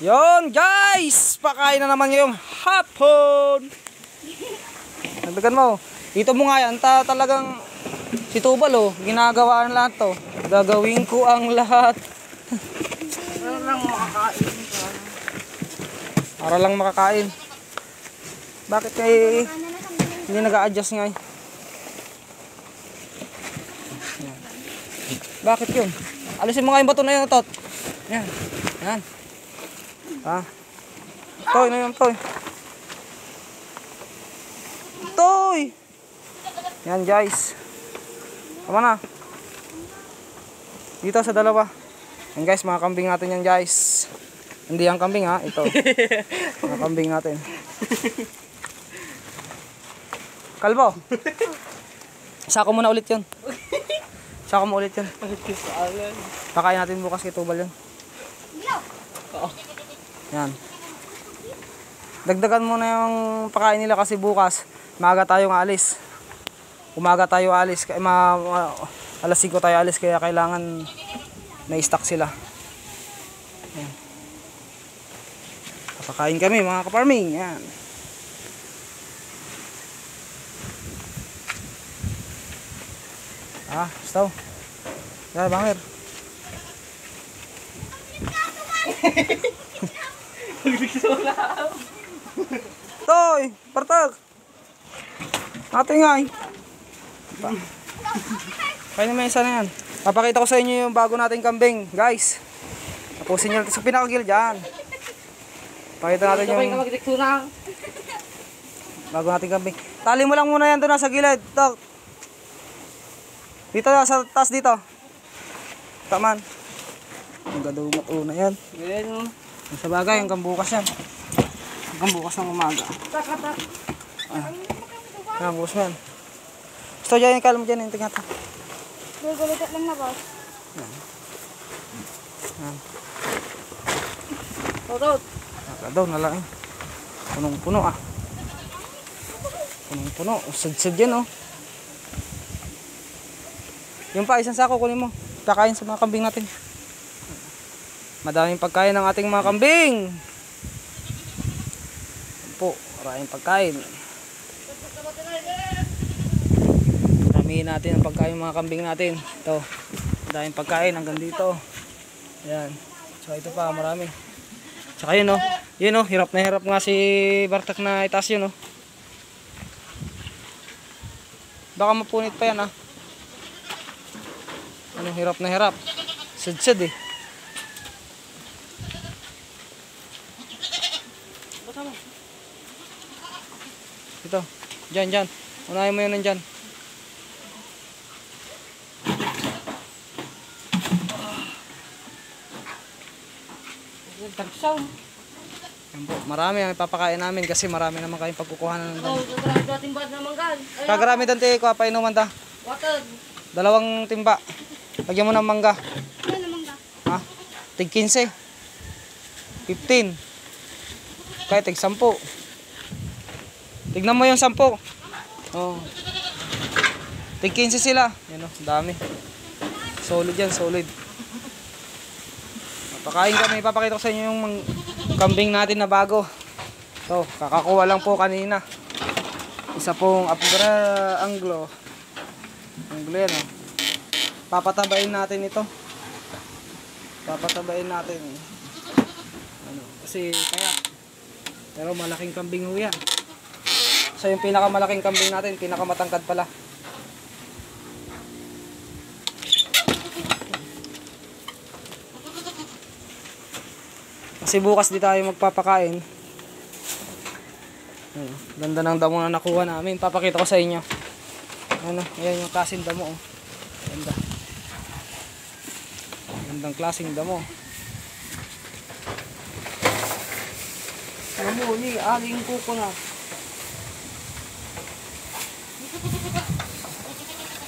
Yon guys, pakain na naman ngayong hapon. Nagdagan mo. Dito mo nga yan, talagang si Tubal oh, ginagawa ang lahat to. Gagawin ko ang lahat. Para lang makakain. Para lang makakain. Bakit kay hindi nag-a-adjust nga? Bakit yun? Alisin mo nga yung bato na yun, Tot. Yan. Yan. Ha? Toy na yun, Toy. Toy! Yan, guys. Tama na. Dito sa dalawa. Yan, guys, mga kambing natin yan, guys. Hindi ang kambing, ha? Ito. Mga kambing natin. Kalbo. Sako mo na ulit yun. Sako mo ulit yun. Pakain natin bukas kay Tubal yun. Yan. Dagdagan mo na yung pakain nila kasi bukas maaga tayong alis. Umaga tayo alis. Alas 5 tayo alis kaya kailangan may stock sila. Yan. Papakain kami mga kaparming. Yan. Staw. Yan, bangir. Toy, partag. Ate nga eh. Kaya naman isa na yan. Papakita ko sa inyo yung bago nating kambing, guys. Tapusin nyo sa pinakagil dyan. Pakita natin yung bago nating kambing. Tali mo lang muna yan doon sa gilid. Tok. Dito sa taas dito. Taman. Ang gadumat una yan. Ganyan o. Sa bagay, hanggang bukas yan. Hanggang bukas ng umaga. Hanggang bukas yan. Gusto dyan yung kalam dyan, hinting natin. Gugulitat lang na, boss. Yan. Totoo. Daw na lang eh. Punong-puno ah. Punong-puno. Sad-sad yan oh. Yung pa, isang sako kunin mo. Pakain sa mga kambing natin. Madaming pagkain ng ating mga kambing. Yan po, maraming pagkain. Damihin natin ang pagkain mga kambing natin. Ito, madaming pagkain hanggang dito. Yan. So ito pa, marami. Tsaka yun oh. Yun oh, hirap na hirap nga si Bartak na itaas yun oh. Baka mapunit pa yan ah. Ano, hirap na hirap. Sad-sad eh. Ito, dyan. Unahin mo yun nandyan. Yan po, marami ang ipapakain namin kasi marami naman kayong pagkukuhanan. Kagarami dante ko, painuman ta. Water. 2 timba. Lagyan mo ng mangga. Ano mangga? Ha? Tig 15. 15. Kaya tig 10. Tignan mo yung 10. Oh. Tig 15 sila. Yan oh, dami. Solid yan, solid. Pakain kami, ipapakita ko sa inyo yung kambing natin na bago. So, kakakuha lang po kanina. Isa pong Apura Anglo. Anglo yan oh. Papatabain natin ito. Papatabain natin. Ano, kasi kaya. Pero malaking kambing ho yan. So yung pinakamalaking kambing natin, pinakamatangkad pala. Kasi bukas di tayo magpapakain. Ganda ng damo na nakuha namin. Papakita ko sa inyo. Ano, ayan yung klaseng damo oh. Ganda. Gandang klaseng damo. Namuni, aling kuko na.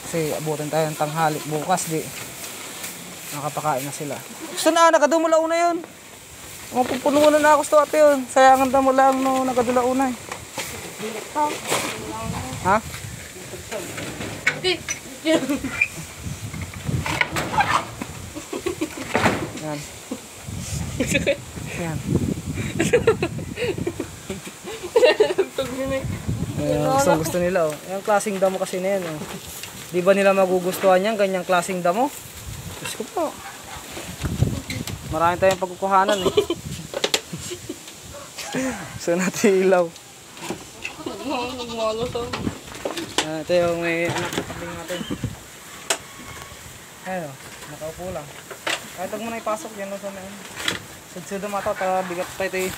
Kasi abutin tayo ng tanghali bukas di. Nakapakain na sila. Gusto na, nakadumula una yun. Pupunuan na ako sa ate yun. Sayangan damo lang no, nakadula una eh. Ha? Yan. Yan. Tug nila eh. Ayan, gusto nila oh. Yung klaseng damo kasi na yan oh. Di ba nila magugustuhan yan, ganyang klaseng damo? Diyos ko po. Marami tayong pagkukuhanan eh. Gusto natin ilaw. Nagmalas ako. Ito yung may anak na kambing natin. Ayan o, nakaupo lang. Kahit huwag mo na ipasok yan o sa may sudsudo mata, bigat pa ito eh.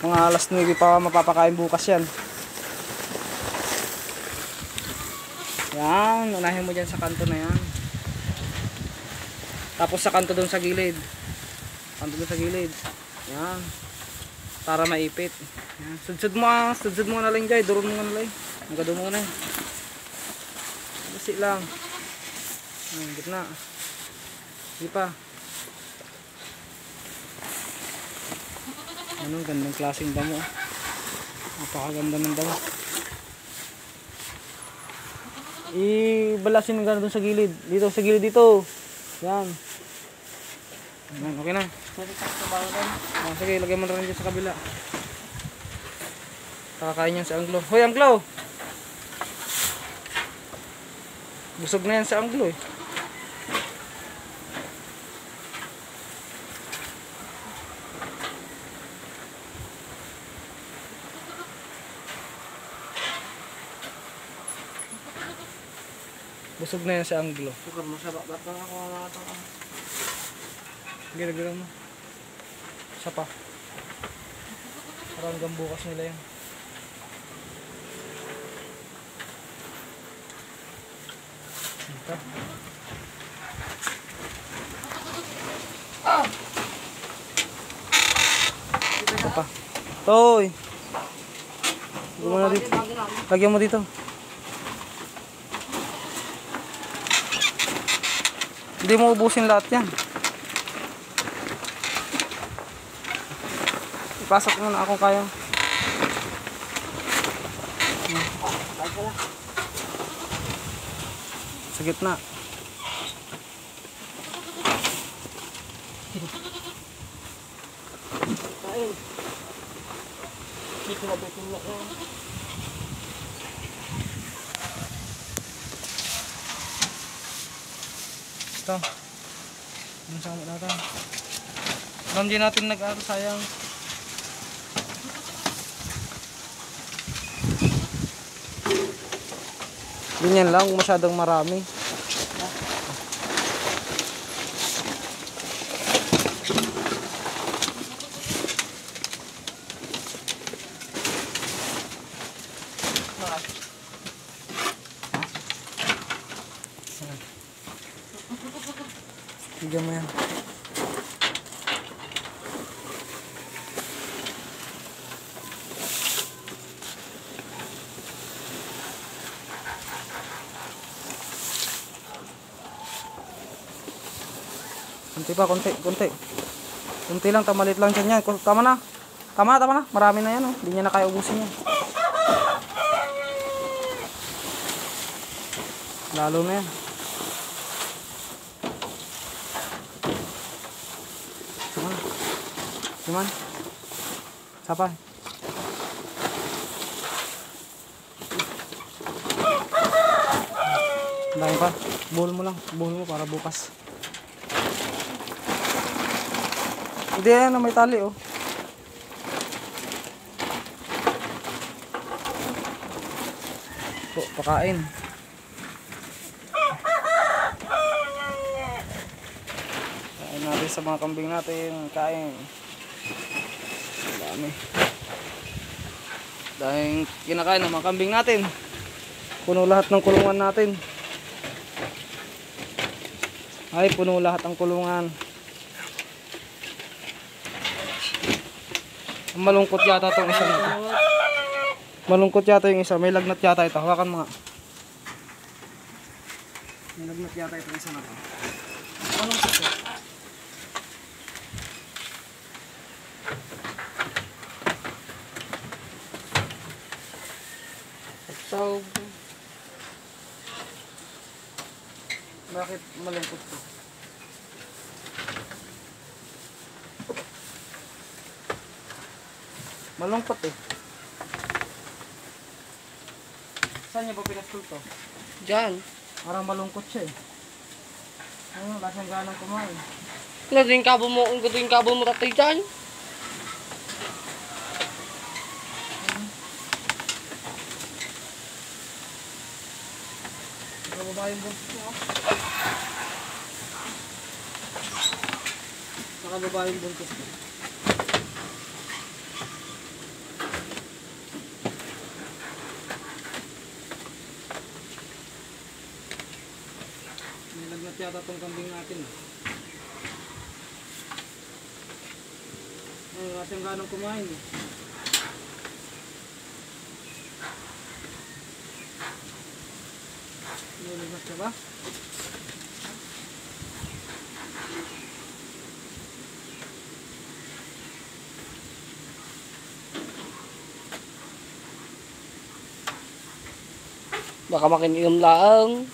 Mga alas 9 pa mapapakain bukas yan. Yan, unahin mo dyan sa kanto na yan. Tapos sa kanto doon sa gilid. Kanto doon sa gilid. Yan. Para maipit. Yan. Sudsud mo na lang dyan. Durun mo na lang. Nagado mo na yan. Basi lang. Yan, gitna. Hindi pa. Ano, gandang klaseng damo. Napakaganda ng damo. Ibalasin mo gano'n doon sa gilid. Dito, sa gilid dito. Yan. Yan, okay na. Sige, lagay mo na rin dyan sa kabila. Kakakain yan sa anglo. Hoy, anglo! Busog na yan sa anglo eh. Busog na yan sa anglo. Sugar mo sarap. Ba't lang ako mga ito? Gira-gira mo. Isa pa. Para hanggang bukas nila yan. Ito. Ito pa. Toy! Lagyan mo dito. Hindi mo ubusin lahat yan. Ipasok mo na ako kaya. Sa gitna. Dito na betin na yan. Ito. Yung sama natin. Alam din natin nag-aro, sayang. Ganyan lang, masyadong marami. Bigyan mo yan. Kunti pa, kunti. Kunti lang, tamalit lang dyan yan. Tama na. Tama na. Marami na yan. Oh. Hindi niya na kaya ubusin yan. Lalo na yan. Cuman. Sapa. Dahil pa. Buhol mo lang. Buhol mo para bukas. Hindi yan na may tali oh. Pakain. Kain natin sa mga kambing natin. Kain. Dami. Dahil kinakain ng mga kambing natin. Puno lahat ng kulungan natin. Ay, puno lahat ang kulungan. Malungkot yata itong isa na ito. Malungkot yata yung isa. May lagnat yata ito. Hawakan mo nga. May lagnat yata itong isa na ito. Malungkot ito. So, Bakit malungkot ito? Malungkot eh. Saan niya ba pinastol to? Diyan. Parang malungkot siya eh. Ano, wala siyang ganang kumain. Ang gading kabo mo tatay dyan. Nakababa yung buntis niya oh. Nakababa yung buntis niya. May lagnat yata tong kambing natin. Ay, wala siyang ganang kumain eh. May lagnat siya ba? Baka makininom lang.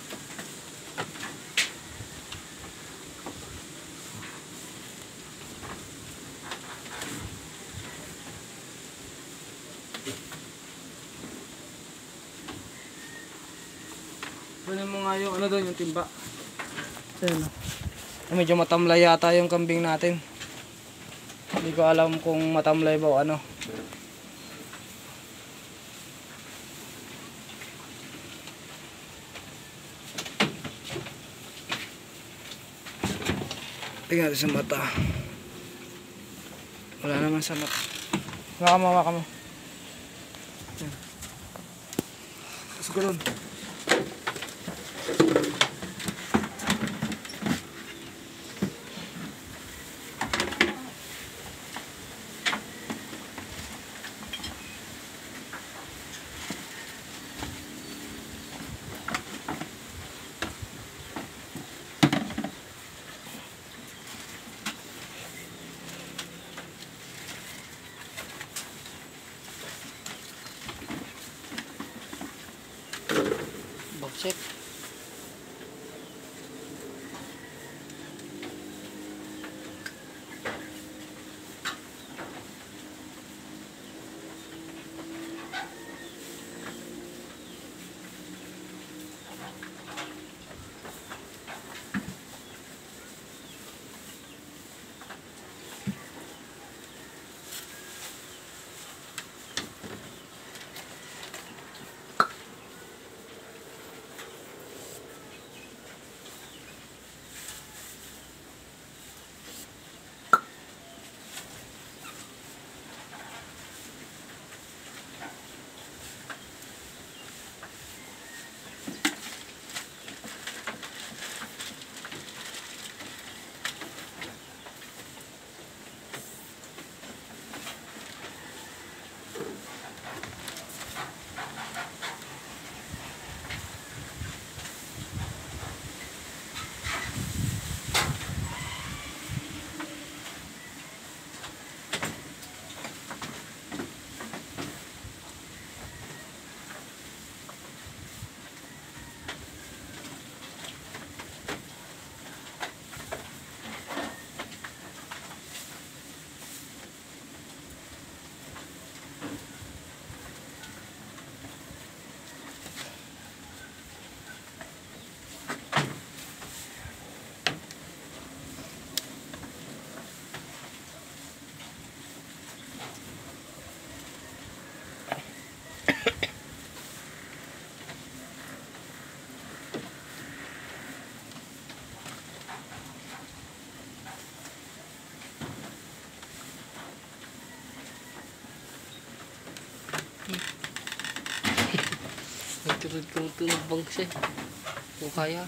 Kunin mo nga yung ano doon, yung timba. Ayun. Medyo matamlay yata yung kambing natin. Hindi ko alam kung matamlay ba o ano. Tingnan natin sa mata. Wala naman sa mata. Waka mo. Yan. Pasok ka doon. Baksit. Nagturod kong tunabang siya. Kung kaya.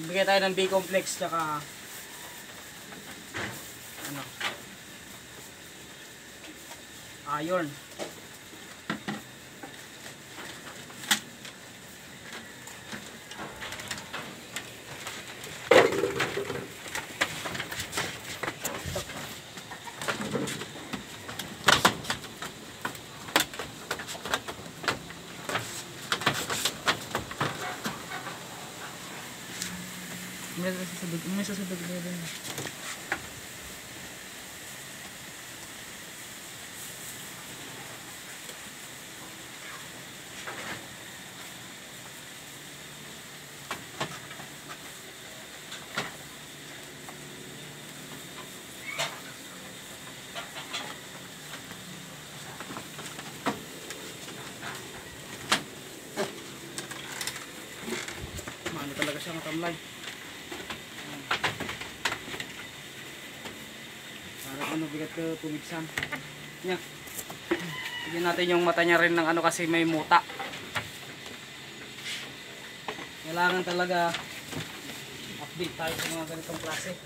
Bigay tayo ng B-complex tsaka ano, iron. May sasabog na rin. Mahal talaga siya matamlay. Ano, bigat ko pumigsan niya. Bigyan natin yung mata niya rin ng ano kasi may muta. Kailangan talaga update tayo sa mga ganitong klase.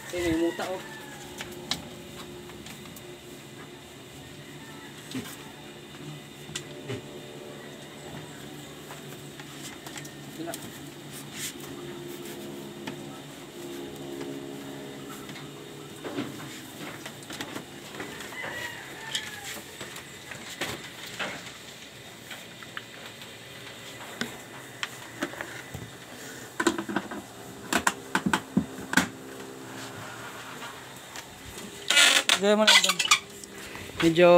Kasi may muta oh. Sila. Gaya mo lang doon. Medyo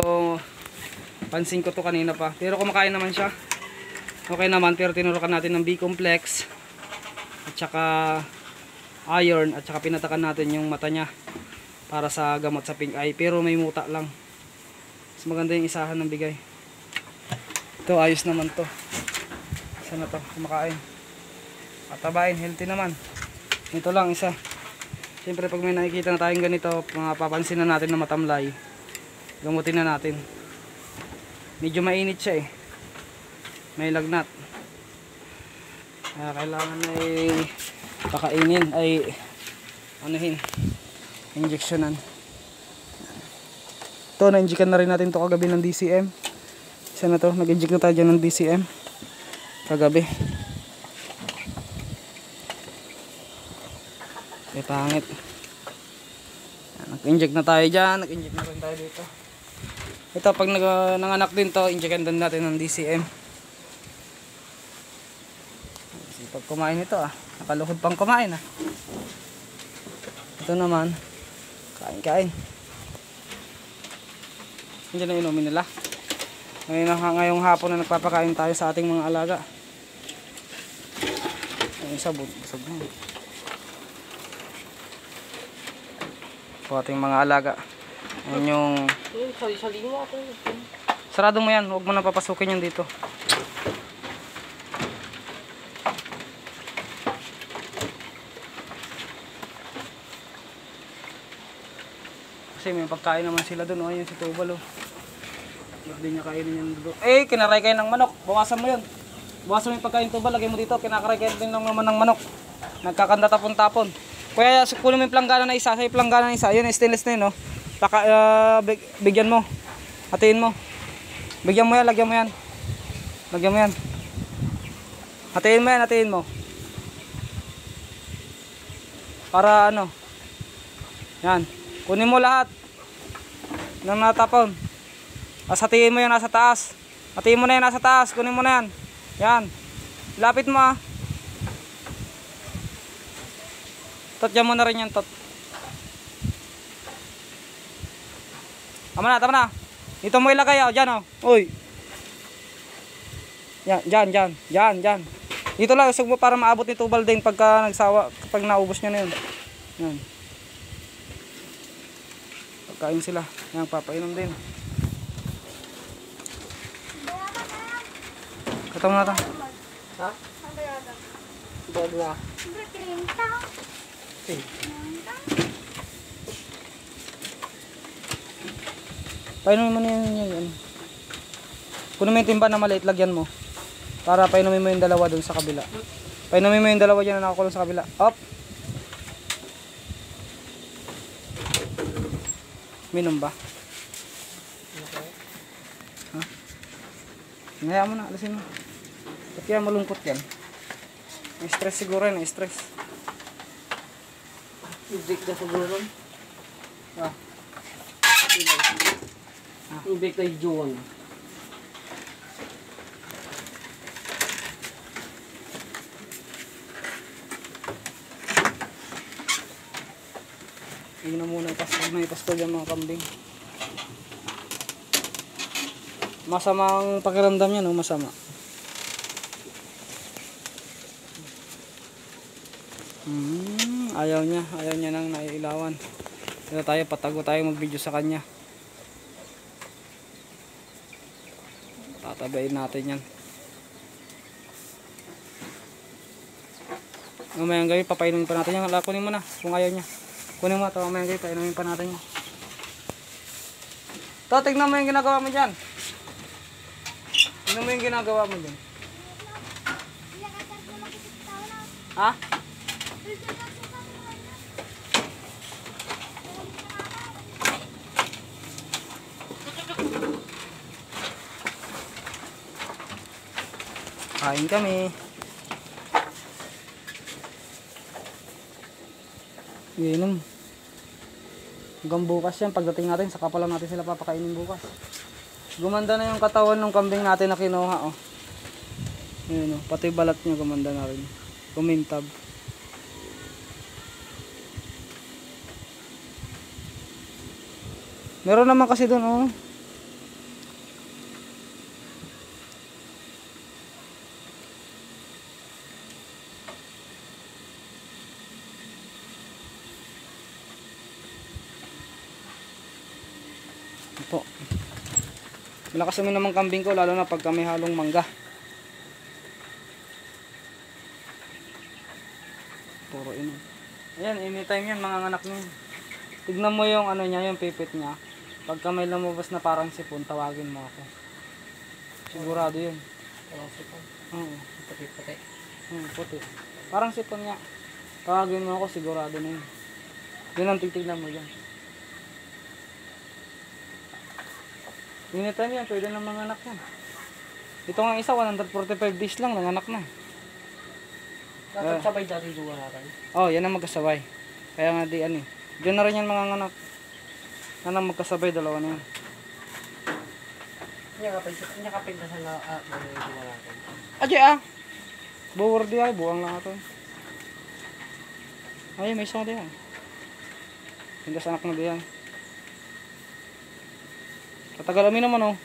pansin ko to kanina pa. Pero kumakain naman siya. Okay naman, pero tinurukan natin ng B-complex at saka iron at saka pinatakan natin yung mata niya para sa gamot sa pink eye. Pero may muta lang. Mas maganda yung isahan ng bigay. Ito, ayos naman to. Isa na to, kumakain. Patabain, healthy naman. Ito lang, isa. Siyempre pag may nakikita na tayong ganito, mapapansin na natin na matamlay, gamutin na natin. Medyo mainit siya eh. May lagnat. Kaya kailangan ay pakainin, ay anuhin, injeksyonan. Ito, na-injectan na rin natin to kagabi ng DCM. Isa na to, nag-inject na tayo dyan ng DCM kagabi. Ay pangit. Nag-inject na tayo dyan. Nag-inject na rin tayo dito. Ito pag nanganak din to, injectan din natin ng DCM. Kasi pag kumain ito nakaluhod pang kumain Ito naman, kain-kain. Hindi na inumin nila. Ngayong hapon na nagpapakain tayo sa ating mga alaga. Yung isa busog na. Po ating mga alaga. Yan yung Sali-sali mo ako. sarado mo yan, huwag mo na papasukin yan dito. Kasi may pagkain naman sila doon, ayun si Tubal Huwag din niya kainin yung dugo. Kinaray kayo ng manok, bawasan mo yun. Bawasan mo yung pagkain Tubal, lagay mo dito, kinakaray kayo din naman ng manok. Nagkakanda tapon-tapon. Kaya kunin mo yung planggana na isa, sa yung planggana na isa, yun stainless na yun, no? Bigyan mo, hatiin mo. Bigyan mo yan, lagyan mo yan. Lagyan mo yan. Hatiin mo yan, hatiin mo. Para ano, yan. Kunin mo lahat ng natapon. Tapos hatiin mo yan nasa taas. Hatiin mo na yan nasa taas, kunin mo na yan. Yan. Lapit mo Totyan mo na rin yan, tot. Tama na. Dito mo ilagay, dyan, Uy. Yan, dyan. Dito lang, usog mo para maabot ni Tubal din pagka nagsawa, kapag naubos niya na yun. Yan. Pagkain sila. Yan, papainom din. Katong na ta. Ha? Bag na. Painumin mo na yan. Kunin mo yung timba na maliit, lagyan mo. Para painumin mo yung dalawa dun sa kabila. Painumin mo yung dalawa dyan na nakakulong sa kabila. Up! Minom ba? Ha? Ngaya mo na, alisin mo. Ba't kaya malungkot yan? May stress siguro yan, may stress. Ibig na siguro. Ah. Ibig na John. Hindi na muna ipastol na ipastol yung mga kambing. Masamang pakiramdam yan, no? Masama. Ayaw niya nang naiilawan. Dito tayo, patago tayo mag-video sa kanya. Tatabayin natin yan. Mamayang gabi, papainumin pa natin yan. Kunin mo na, kung ayaw niya. Kunin mo ito, mamayang gabi, painumin pa natin yan. Ito, tignan mo yung ginagawa mo dyan. Tignan mo yung ginagawa mo dyan. Ha? Kain kami. Inom. Hanggang bukas yan. Pagdating natin, saka pa lang natin sila papakainin bukas. Gumanda na yung katawan ng kambing natin na kinuha. Oh. Yun, oh. Pati balat niya gumanda na rin. Kumintab. Meron naman kasi doon, oh. Ito. Malakas naman naman kambing ko, lalo na pagka may halong mangga. Puro ino. Ayan, anytime yan, mga anak niya. Tignan mo yung ano niya, yung pipit niya. Pagka may lumabas na parang sipon, tawagin mo ako. Sigurado yun. Parang sipon. Oo. Puti-puti. Puti. Parang sipon niya. Tawagin mo ako, sigurado na yun. Yun ang titignan mo dyan. Anytime yan, pwede ng mga anak yan. Ito nga isa, 145 days lang, nanganak na. Dapat sabay dati duwa natin. Oh, yan ang magkasabay. Kaya nga di ano eh. Diyan na rin yan mga anak. Yan ang magkasabay, dalawa na yan. Hindi ka pintasan na duwa natin. Adya ah! Buwar di ay, buwang lang ito. Ay, may isang di yan. Pintas anak na di yan. Katagal uminom ano?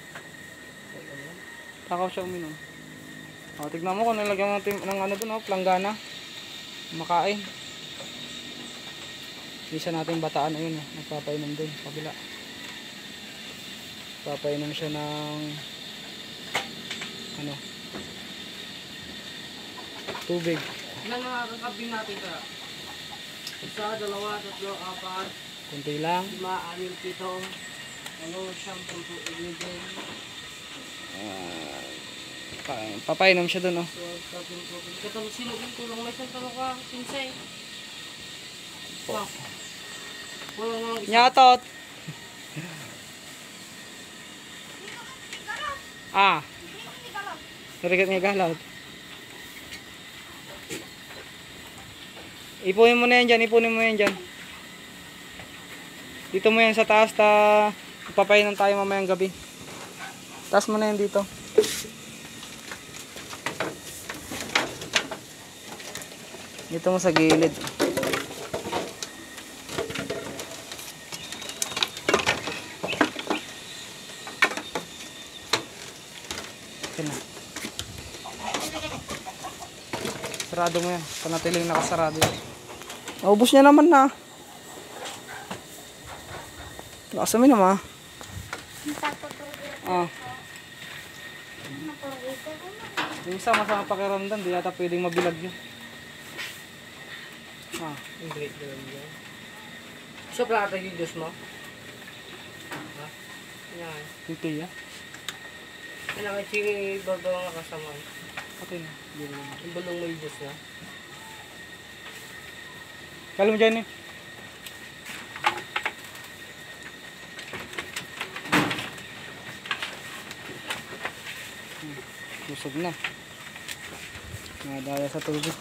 Takaw siya uminom. O, tignan mo kung nilagyan ng ano dun, oh, planggana. Makain. Isa natin bataan, ayun, oh, nagpapainom dun, kabila. Papainom siya ng ano? Tubig. Ilan mga kakabing natin ka? Isa, dalawa, tatlo, apat, Kunti lang. 5, 6, 7, ano, 10, 11, Papainom siya dun, oh. 12, 13, 14. Katulad sinugin ko lang may isang tanong ka, sinsay. Wow. Wala nang isa. Nyatot! Ah! Narigat nga galot. Ipunin mo na yan dyan, ipunin mo yan dyan. Dito mo yan sa taas, papainom tayo mamayang gabi. Taas mo na yan dito. Dito mo sa gilid. Okay na. Sarado mo yan. Panatiling nakasarado yan. Naubos niya naman na. Lakas naman ah. Yung isa masama pakiramdam, di yata pwedeng mabilag yun. Ah. Hindi, hindi. So, plata yung juice mo? Ha? Yan. Hindi ah. Kailangan chili burger ang nakasama. Patay na. Yung balong may Diyos na. Kala mo dyan eh. Busog na. Nadaya sa tubig.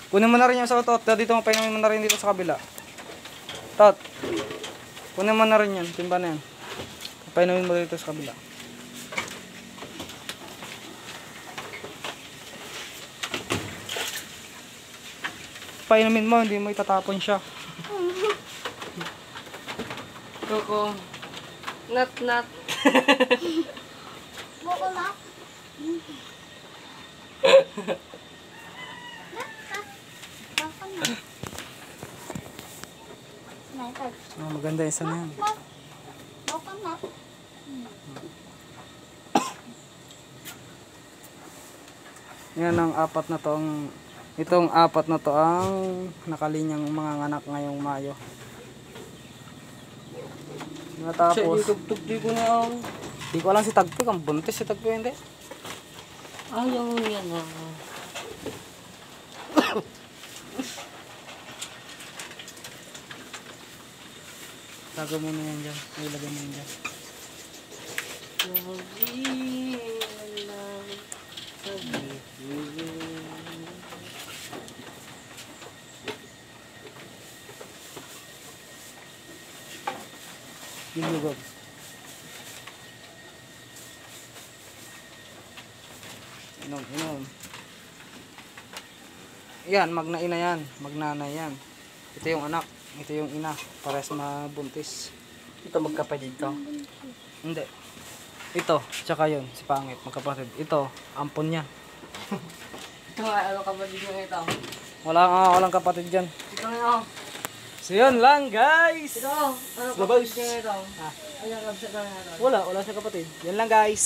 Kunin mo na rin yung sa tot. Dito mo painumin mo na rin dito sa kabila. Tot. Kunin mo na rin yan. Timba na yan. Painumin mo dito sa kabila. Painumin mo, hindi mo itatapon siya. Coco. Nat. Boko na. Boko na. Nakal. Oh, maganda isa na yan. Boko na. Yan ang apat na to itong apat na to ang nakalinyang mga anak ngayong Mayo. Natapos, Tugtog ko na ako. di ko alam si Tagpi, ang buntis si Tagpi hindi. Ayaw niya na. Tago mo na yan dyan, ilagay mo yan dyan. Ilugog. Inom. Yan, magna-ina yan. Magnanay yan. Ito yung anak. Ito yung ina. Pares mabuntis. Ito magkapatid to. Hindi. Ito, tsaka yun, si Pangit, magkapatid. Ito, ampon niya. Ito nga, ano kapatid mo ito? Walang kapatid dyan. Ito nga, So yun lang, guys! ito, ano Labas. kapatid mo ito? Ah. Ayaw kapatid mo ito. Wala siya kapatid. Yan lang, guys.